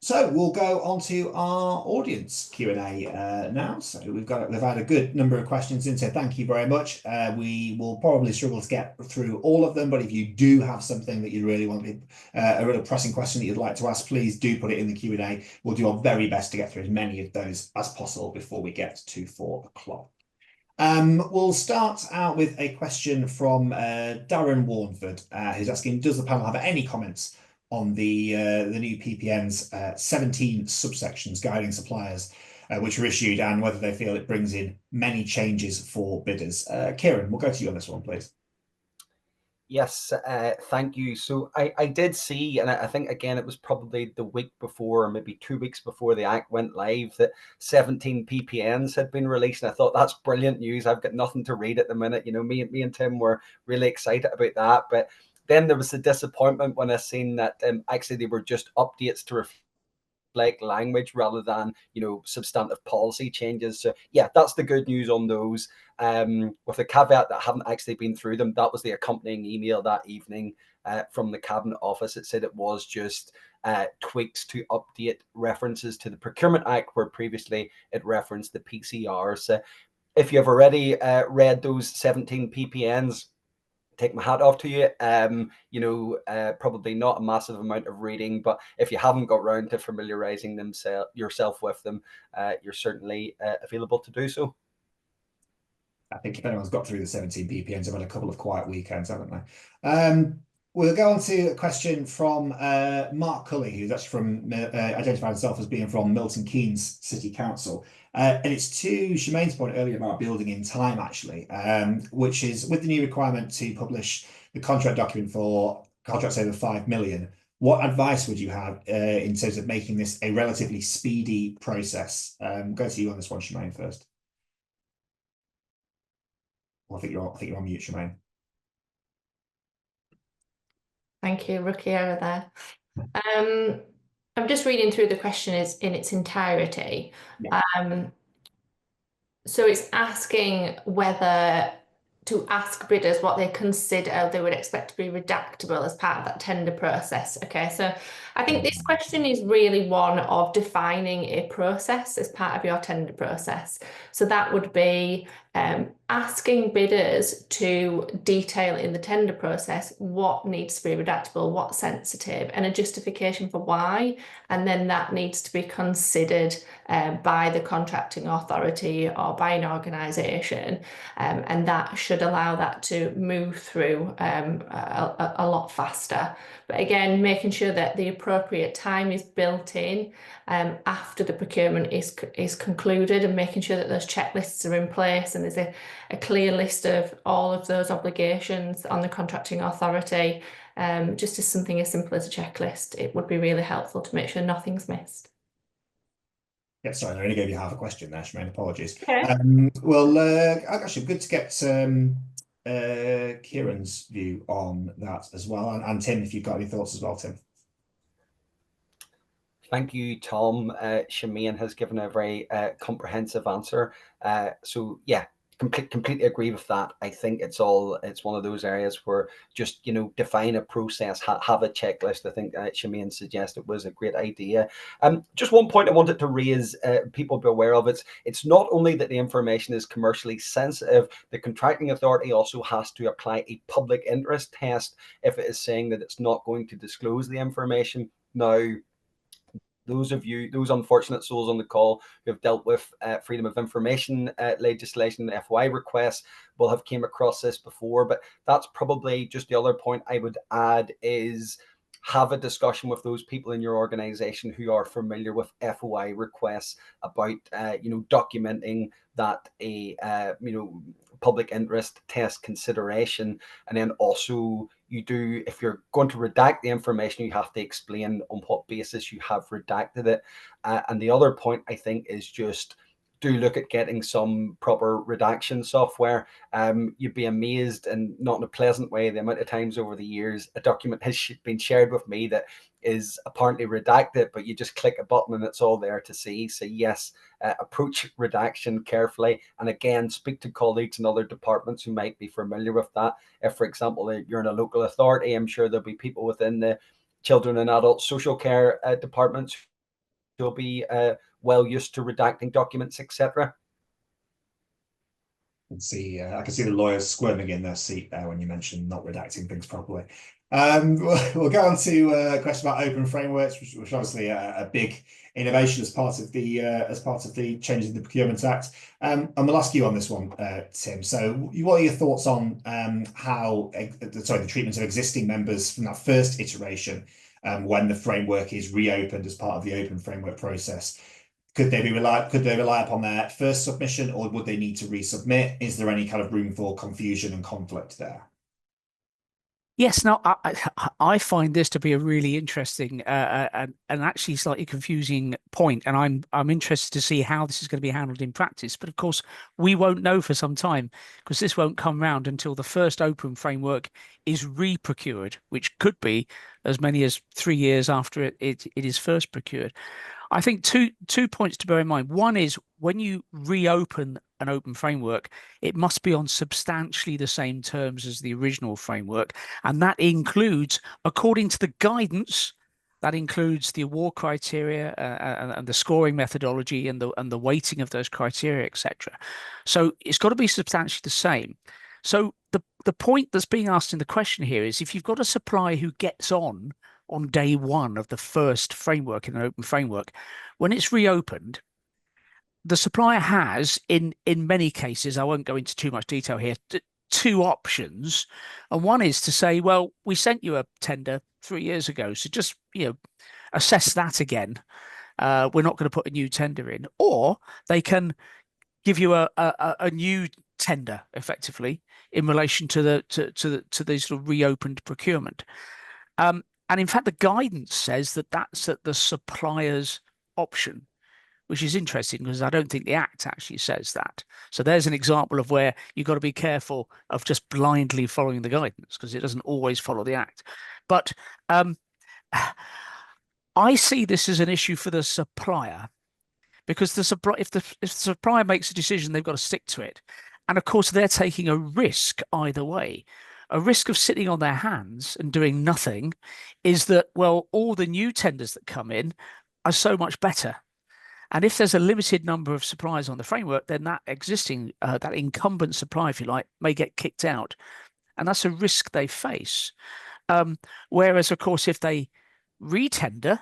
So we'll go on to our audience Q&A now. So we've had a good number of questions in, so thank you very much. We will probably struggle to get through all of them, but if you do have something that you really want, a really pressing question that you'd like to ask, please do put it in the Q&A. We'll do our very best to get through as many of those as possible before we get to 4 o'clock. We'll start out with a question from Darren Warnford, who's asking, does the panel have any comments on the new PPN's 17 subsections guiding suppliers, which were issued, and whether they feel it brings in many changes for bidders? Kieran, we'll go to you on this one, please. Yes, thank you. So I did see, and I think, again, it was probably the week before, or maybe 2 weeks before the Act went live, that 17 PPNs had been released. And I thought, that's brilliant news. I've got nothing to read at the minute. Me and Tim were really excited about that. But then there was the disappointment when I seen that actually they were just updates to boilerplate language rather than, substantive policy changes. So yeah, that's the good news on those. With the caveat that I haven't actually been through them. That was the accompanying email that evening from the Cabinet Office. It said it was just tweaks to update references to the Procurement Act, where previously it referenced the PCR. So if you've already read those 17 PPNs, take my hat off to you. Probably not a massive amount of reading, but if you haven't got round to familiarizing yourself with them, you're certainly available to do so. I think if anyone's got through the 17 PPNs, I've had a couple of quiet weekends, haven't they? We'll go on to a question from Mark Cully, who's actually identified himself as being from Milton Keynes City Council. And it's to Shemaine's point earlier about building in time, actually, which is with the new requirement to publish the contract document for contracts over 5 million. What advice would you have in terms of making this a relatively speedy process? Go to you on this one, Shemaine, first. Well, I think you're on mute, Shemaine. Thank you, rookie error there. I'm just reading through the question in its entirety. Yeah. So it's asking whether to ask bidders what they consider they would expect to be redactable as part of that tender process. Okay, so I think this question is really one of defining a process as part of your tender process. So that would be asking bidders to detail in the tender process what needs to be redactable, what's sensitive, and a justification for why. And then that needs to be considered by the contracting authority or by an organisation, and that should allow that to move through a lot faster. But again, making sure that the appropriate time is built in after the procurement is concluded, and making sure that those checklists are in place and there's a clear list of all of those obligations on the contracting authority. Just as something as simple as a checklist, it would be really helpful to make sure nothing's missed. Yeah, sorry, I only gave you half a question there, Shemaine. Apologies. Okay. Well, actually, good to get Kieran's view on that as well, and Tim, if you've got any thoughts as well, Tim. Thank you, Tom. Shemaine has given a very comprehensive answer. So yeah, completely agree with that. I think it's one of those areas where just, define a process, have a checklist. I think Shemaine suggested was a great idea. Just one point I wanted to raise, people be aware of, it's not only that the information is commercially sensitive, the contracting authority also has to apply a public interest test if it is saying that it's not going to disclose the information. Now, those unfortunate souls on the call who have dealt with freedom of information legislation, FOI requests, will have came across this before. But that's probably just the other point I would add is have a discussion with those people in your organization who are familiar with FOI requests about, documenting that a, public interest test consideration. And then also if you're going to redact the information, you have to explain on what basis you have redacted it. And the other point I think is just do look at getting some proper redaction software. You'd be amazed, and not in a pleasant way, the amount of times over the years a document has been shared with me that is apparently redacted, but you just click a button and it's all there to see. So yes, approach redaction carefully, and again, speak to colleagues in other departments who might be familiar with that. If, for example, you're in a local authority, I'm sure there'll be people within the children and adult social care departments who'll be well used to redacting documents, etc. I can see the lawyers squirming in their seat there when you mentioned not redacting things properly. We'll go on to a question about open frameworks, which obviously a big innovation as part of the changes in the Procurement Act. And we'll ask you on this one, Tim. So, what are your thoughts on the treatment of existing members from that first iteration when the framework is reopened as part of the open framework process? Could they rely upon their first submission, or would they need to resubmit? Is there any kind of room for confusion and conflict there? Yes, no, I find this to be a really interesting and actually slightly confusing point, and I'm interested to see how this is going to be handled in practice. But of course, we won't know for some time, because this won't come round until the first open framework is re-procured, which could be as many as 3 years after it is first procured. I think two points to bear in mind. One is when you reopen an open framework, it must be on substantially the same terms as the original framework. And that includes, according to the guidance, that includes the award criteria and the scoring methodology and the weighting of those criteria, etc. So it's got to be substantially the same. So the point that's being asked in the question here is if you've got a supplier who gets on day one of the first framework in an open framework, when it's reopened, the supplier has, in many cases, I won't go into too much detail here, two options. And one is to say, well, we sent you a tender 3 years ago, so just assess that again. We're not going to put a new tender in. Or they can give you a new tender effectively in relation to the sort of reopened procurement. And in fact, the guidance says that that's at the supplier's option, which is interesting because I don't think the Act actually says that. So there's an example of where you've got to be careful of just blindly following the guidance because it doesn't always follow the Act. But I see this as an issue for the supplier because if the supplier makes a decision, they've got to stick to it. And of course, they're taking a risk either way. A risk of sitting on their hands and doing nothing is that, well, all the new tenders that come in are so much better. And if there's a limited number of suppliers on the framework, then that that incumbent supplier, if you like, may get kicked out. And that's a risk they face. Whereas, of course, if they re-tender,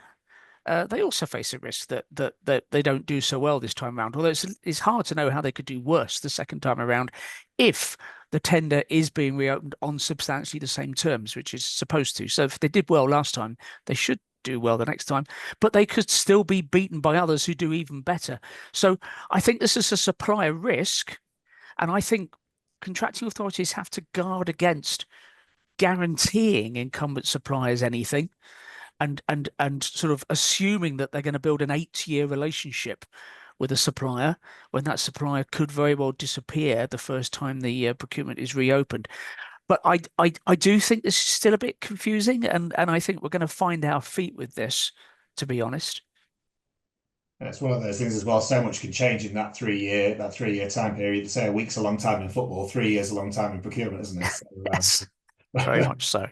they also face a risk that they don't do so well this time around. Although it's hard to know how they could do worse the second time around if the tender is being reopened on substantially the same terms, which is supposed to. So if they did well last time, they should do well the next time, but they could still be beaten by others who do even better. So I think this is a supplier risk, and I think contracting authorities have to guard against guaranteeing incumbent suppliers anything and sort of assuming that they're going to build an 8-year relationship with a supplier when that supplier could very well disappear the first time the procurement is reopened. But I do think this is still a bit confusing, and I think we're going to find our feet with this, to be honest. It's one of those things as well. So much can change in that 3 year time period. Say a week's a long time in football, 3 years a long time in procurement, isn't it? So, Yes, very much so.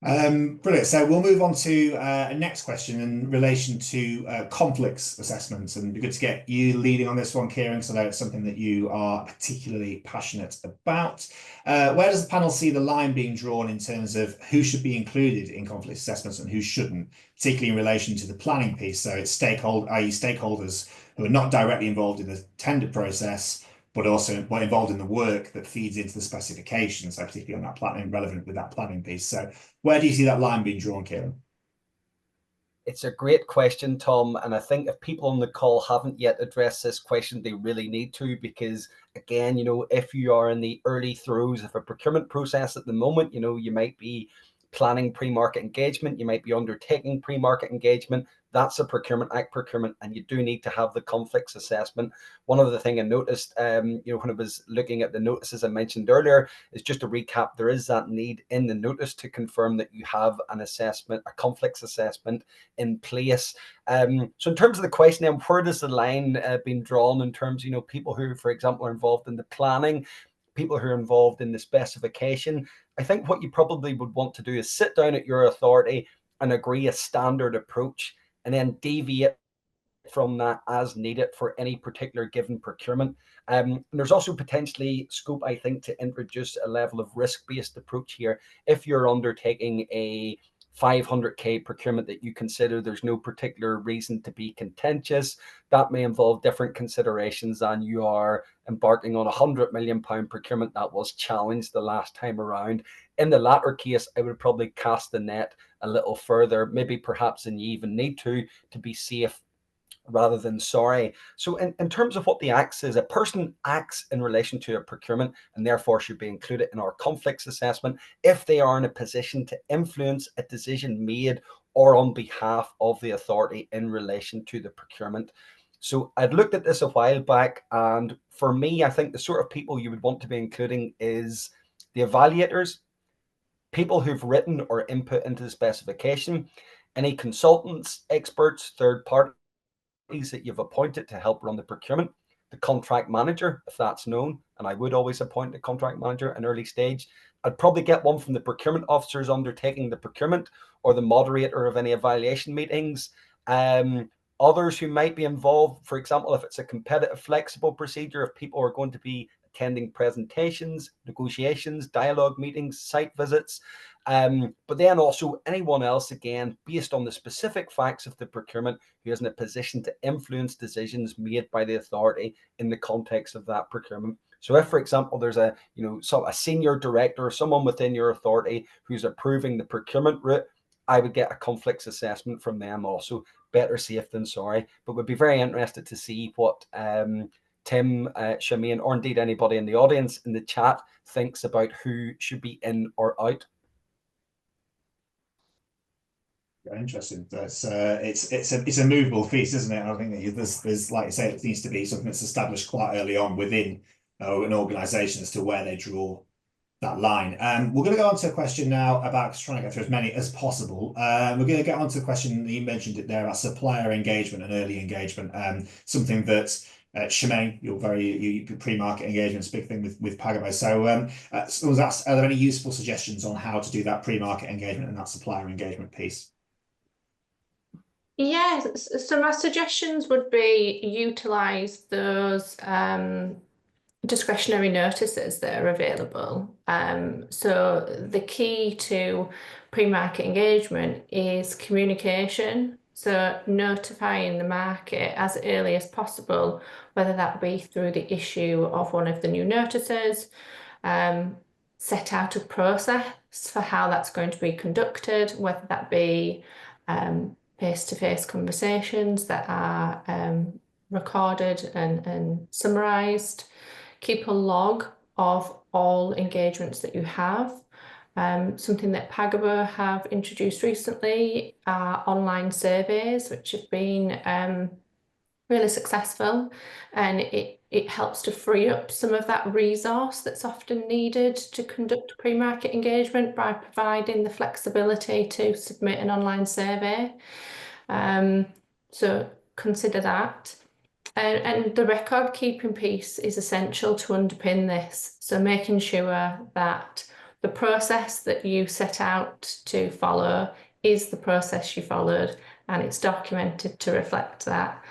Brilliant. So we'll move on to a next question in relation to conflicts assessments, and it'd be good to get you leading on this one, Kieran, because I know it's something that you are particularly passionate about. Where does the panel see the line being drawn in terms of who should be included in conflict assessments and who shouldn't, particularly in relation to the planning piece? So it's stakeholders who are not directly involved in the tender process, but also involved in the work that feeds into the specifications, so particularly on that planning, relevant with that planning piece. So where do you see that line being drawn, Kieran? It's a great question, Tom. And I think if people on the call haven't yet addressed this question, they really need to, because again, if you are in the early throes of a procurement process at the moment, you might be planning pre-market engagement, you might be undertaking pre-market engagement. That's a Procurement Act procurement, and you do need to have the conflicts assessment. One other thing I noticed, when I was looking at the notices I mentioned earlier, is just to recap, there is that need in the notice to confirm that you have an assessment, a conflicts assessment in place. So in terms of the question, then, where does the line been drawn in terms, people who, for example, are involved in the planning, people who are involved in the specification? I think what you probably would want to do is sit down at your authority and agree a standard approach, and then deviate from that as needed for any particular given procurement. And there's also potentially scope, I think, to introduce a level of risk-based approach here. If you're undertaking a 500k procurement that you consider there's no particular reason to be contentious, that may involve different considerations than you are embarking on a £100 million procurement that was challenged the last time around. In the latter case, I would probably cast the net a little further, maybe perhaps than you even need to be safe rather than sorry. So in terms of what the Act says, a person acts in relation to a procurement and therefore should be included in our conflicts assessment if they are in a position to influence a decision made or on behalf of the authority in relation to the procurement. So I'd looked at this a while back, and for me, I think the sort of people you would want to be including is the evaluators, people who've written or input into the specification, any consultants, experts, third parties that you've appointed to help run the procurement, the contract manager, if that's known, and I would always appoint a contract manager in early stage. I'd probably get one from the procurement officers undertaking the procurement or the moderator of any evaluation meetings. Others who might be involved, for example, if it's a competitive flexible procedure, if people are going to be attending presentations, negotiations, dialogue meetings, site visits, but then also anyone else, again, based on the specific facts of the procurement, who is in a position to influence decisions made by the authority in the context of that procurement. So if, for example, there's a senior director or someone within your authority who's approving the procurement route, I would get a conflicts assessment from them also. Better safe than sorry, but would be very interested to see what Tim, Shemaine, or indeed anybody in the audience in the chat thinks about who should be in or out. Very interesting. That's it's a movable feast, isn't it? I think that there's like you say, it needs to be something that's established quite early on within an organisation as to where they draw that line. We're going to go on to a question now about trying to get through as many as possible. We're going to get on to the question that you mentioned it there about supplier engagement and early engagement. Something that Shemaine, your pre-market engagement is a big thing with Pagabo. So someone's asked, are there any useful suggestions on how to do that pre-market engagement and that supplier engagement piece? Yeah, so my suggestions would be utilise those discretionary notices that are available. So the key to pre-market engagement is communication. So notifying the market as early as possible, whether that be through the issue of one of the new notices, set out a process for how that's going to be conducted, whether that be face-to-face conversations that are recorded and summarised. Keep a log of all engagements that you have. Something that Pagabo have introduced recently are online surveys, which have been really successful, and it helps to free up some of that resource that's often needed to conduct pre-market engagement by providing the flexibility to submit an online survey. So consider that. And the record keeping piece is essential to underpin this. So making sure that the process that you set out to follow is the process you followed, and it's documented to reflect that.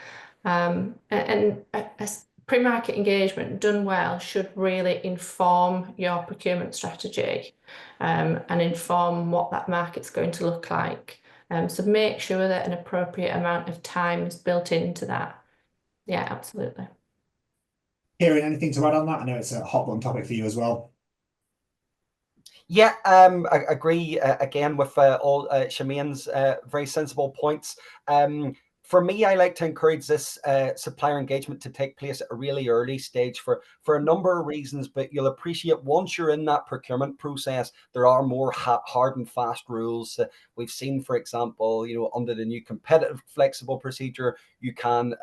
And a pre-market engagement done well should really inform your procurement strategy and inform what that market's going to look like. So make sure that an appropriate amount of time is built into that. Yeah, absolutely. Kieran, anything to add on that? I know it's a hot button topic for you as well. Yeah, I agree again with all Shemaine's very sensible points. For me, I like to encourage this supplier engagement to take place at a really early stage for a number of reasons, but you'll appreciate once you're in that procurement process, there are more hard and fast rules. We've seen, for example, under the new competitive flexible procedure, you can,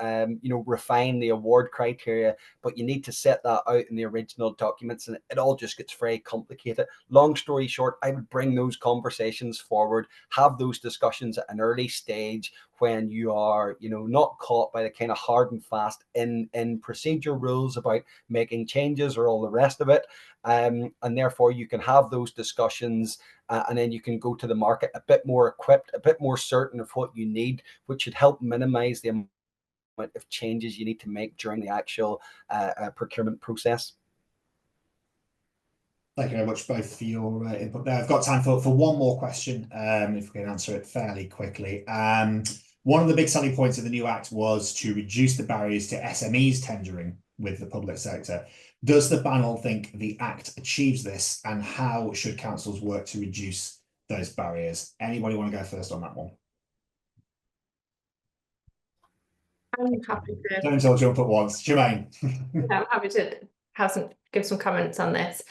refine the award criteria, but you need to set that out in the original documents, and it all just gets very complicated. Long story short, I would bring those conversations forward, have those discussions at an early stage when you are, not caught by the kind of hard and fast in procedure rules about making changes or all the rest of it. And therefore you can have those discussions and then you can go to the market a bit more equipped, a bit more certain of what you need, which should help minimize the amount of changes you need to make during the actual procurement process. Thank you very much both for your input there. I've got time for one more question, if we can answer it fairly quickly. One of the big selling points of the new Act was to reduce the barriers to SMEs tendering with the public sector. Does the panel think the Act achieves this, and how should councils work to reduce those barriers? Anybody want to go first on that one? I'm happy to. Don't all jump at once. Shemaine. I'm happy to give some comments on this.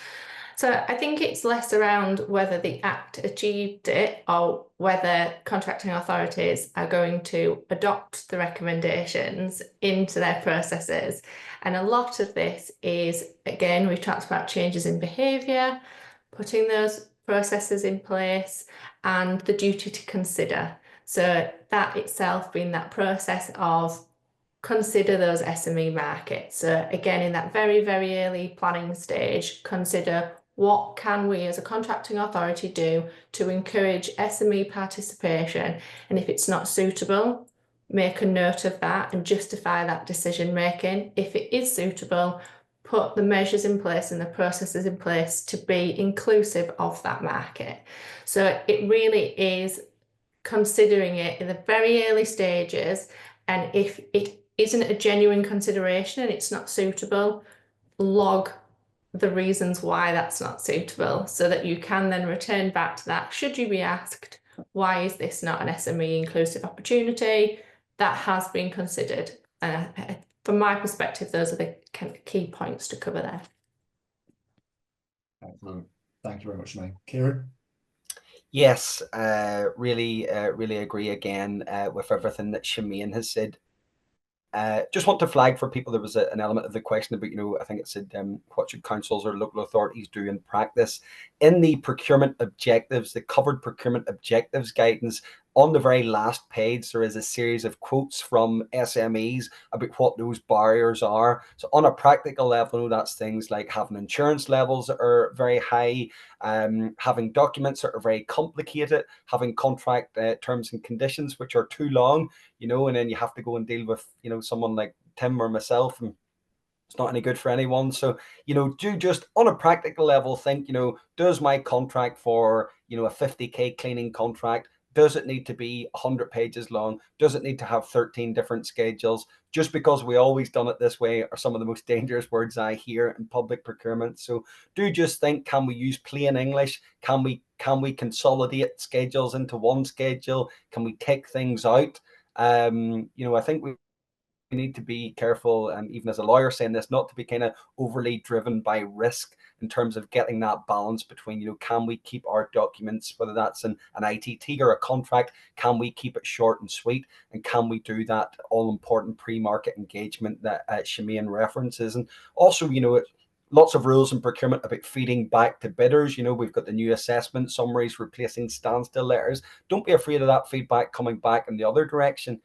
So I think it's less around whether the Act achieved it or whether contracting authorities are going to adopt the recommendations into their processes. And a lot of this is, again, we've talked about changes in behaviour, putting those processes in place, and the duty to consider. So that itself being that process of consider those SME markets. So again, in that very, very early planning stage, consider what can we as a contracting authority do to encourage SME participation, and if it's not suitable, make a note of that and justify that decision making. If it is suitable, put the measures in place and the processes in place to be inclusive of that market. So it really is considering it in the very early stages, and if it isn't a genuine consideration and it's not suitable, log the reasons why that's not suitable so that you can then return back to that should you be asked, why is this not an SME inclusive opportunity? That has been considered. From my perspective, those are the kind of key points to cover there. Excellent. Thank you very much, Shemaine. Kieran? Yes, really agree again with everything that Shemaine has said. Just want to flag for people, there was an element of the question about, I think it said, what should councils or local authorities do in practice? In the procurement objectives, the covered procurement objectives guidance, on the very last page, there is a series of quotes from SMEs about what those barriers are. So on a practical level, that's things like having insurance levels that are very high, having documents that are very complicated, having contract terms and conditions which are too long, and then you have to go and deal with, someone like Tim or myself, and it's not any good for anyone. So, do just on a practical level think, does my contract for, a 50K cleaning contract, does it need to be 100 pages long? Does it need to have 13 different schedules? Just because we always done it this way are some of the most dangerous words I hear in public procurement. So do just think, can we use plain English? Can we consolidate schedules into one schedule? Can we take things out? I think we need to be careful, and even as a lawyer saying this, not to be kind of overly driven by risk in terms of getting that balance between, can we keep our documents, whether that's an ITT or a contract, can we keep it short and sweet, and can we do that all important pre-market engagement that Shemaine references? And also, lots of rules in procurement about feeding back to bidders. We've got the new assessment summaries replacing standstill letters. Don't be afraid of that feedback coming back in the other direction.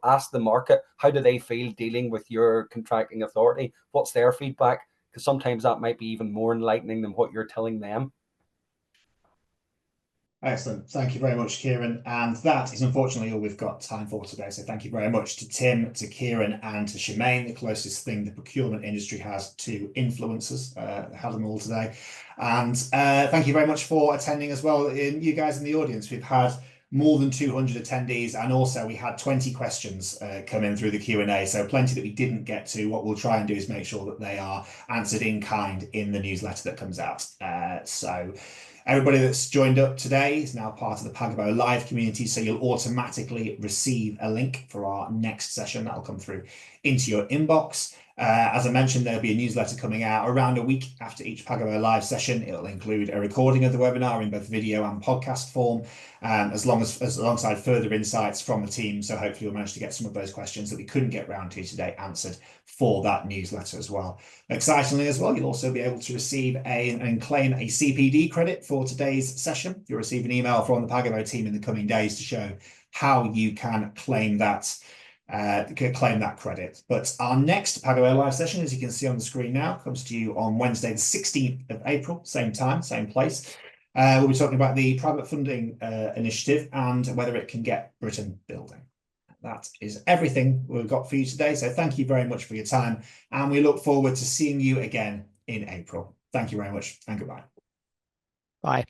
Ask the market, how do they feel dealing with your contracting authority? What's their feedback? Because sometimes that might be even more enlightening than what you're telling them. Excellent. Thank you very much, Kieran. And that is unfortunately all we've got time for today. So thank you very much to Tim, to Kieran, and to Shemaine, the closest thing the procurement industry has to influencers. Had them all today. And thank you very much for attending as well. You guys in the audience, we've had more than 200 attendees, and also we had 20 questions come in through the Q&A, so plenty that we didn't get to. What we'll try and do is make sure that they are answered in kind in the newsletter that comes out. So everybody that's joined up today is now part of the Pagabo Live community, so you'll automatically receive a link for our next session. That'll come through into your inbox. As I mentioned, there'll be a newsletter coming out around a week after each Pagabo Live session. It'll include a recording of the webinar in both video and podcast form, alongside further insights from the team. So hopefully you'll manage to get some of those questions that we couldn't get round to today answered for that newsletter as well. Excitingly as well, you'll also be able to receive and claim a CPD credit for today's session. You'll receive an email from the Pagabo team in the coming days to show how you can claim that credit. But our next Pagabo Live session, as you can see on the screen now, comes to you on Wednesday, the 16th of April, same time, same place. We'll be talking about the private funding initiative and whether it can get Britain building. That is everything we've got for you today. So thank you very much for your time, and we look forward to seeing you again in April. Thank you very much, and goodbye. Bye.